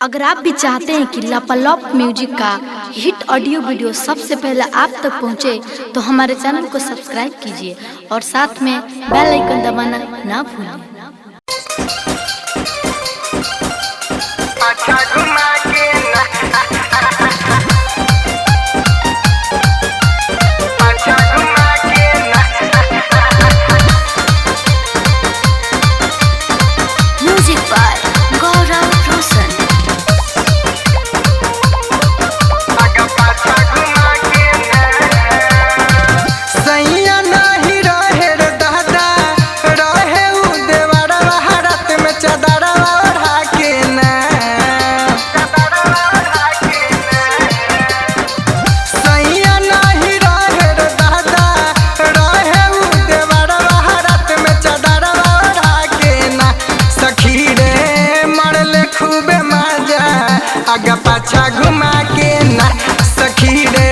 अगर आप भी चाहते हैं कि लापालॉप म्यूजिक का हिट ऑडियो वीडियो सबसे पहले आप तक पहुंचे, तो हमारे चैनल को सब्सक्राइब कीजिए और साथ में बेल आइकन दबाना ना भूलें। अच्छा घुमा के ना अच्छा घुमा के ना म्यूजिक बाय गौरव रोशन। आगा पाछा घुमा के ना सैया नहीं रहे रे दादा, रहे उ देवरा भारत में चदरा ओढ़ा के ना सैया नहीं रहे रे दादा, रहे उ देवरा भारत में चदरा ओढ़ा के ना सखी रे मरले खूबे मजा आगा पाछा घुमा के ना सखी रे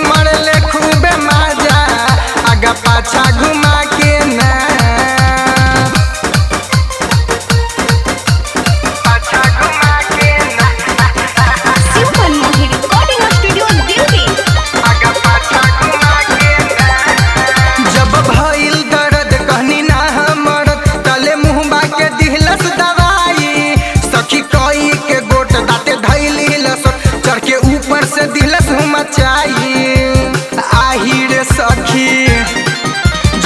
मरले खूबे मजा आगा पाछा घुमा के ना पाछा घुमा के ना simple movie recording studio Delhi. आगा पाछा घुमा के ना जब भइल दर्द कहनी ना हमर तले मुंहबा के दिहलस दवाई सखी कई के गोट दाते धैली लस चढ़ के ऊपर से दिलस मचाई आही रे सखी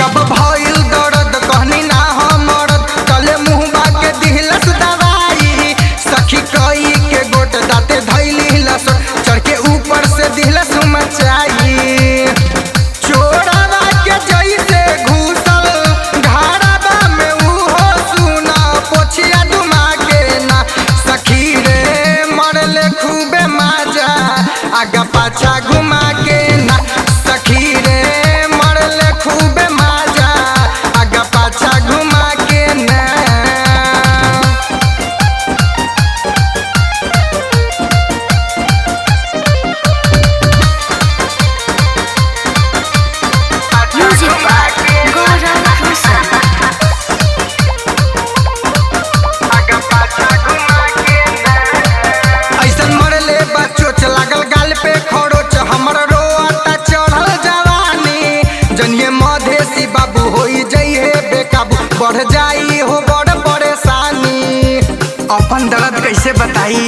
जब भइल दर्द कहनी ना हमर तले मुंहबा के दिहलस दवाई सखी कई के गोट दाते धैली लस चढ़ के ऊपर से दिलस मचाई चोरवा के जैसे घुसल घरवा में उहो सुना पोछिया डुमा के ना सखी रे मरले खूबे मजा आगा पाछा घुमा के ना सखी रे मरले खूबे मजा आगा पाछा घुमा के ना म्यूजिक बाय गौरव रोशन। आगा पाछा घुमा के ना ऐसन मरले बच्चों लागल गाल पे खरोच हमर रोआता चढ़ल जवानी जनिए मधेसी बाबू होई जइहे बेकाबू बढ़ जाई हो बड़ परेशानी अपन दर्द कैसे बताई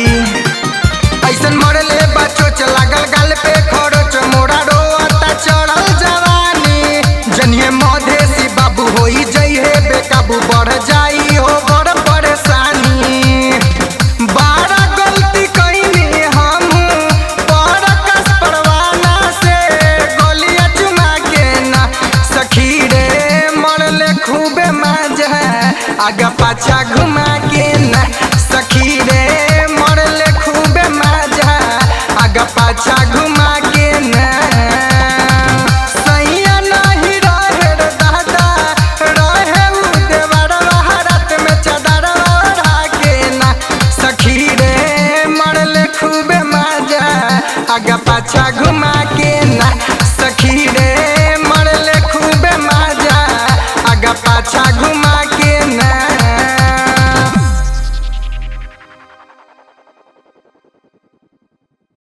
ऐसन मरले बच्चों लागल गाल पे खरोच मोरा रोआता चढ़ल जवानी जनिए मधेसी बाबू होई जइहे बेकाबू बढ़ जाई हो बड़ परेशानी बारा गलती कईनी हम परकस परवाना से गोलियां चुमा के ना सखी रे मरले खूबे मजा आगा पाछा घुमा के ना सखी रे मरले खूबे मजा आगा पाछा घुमा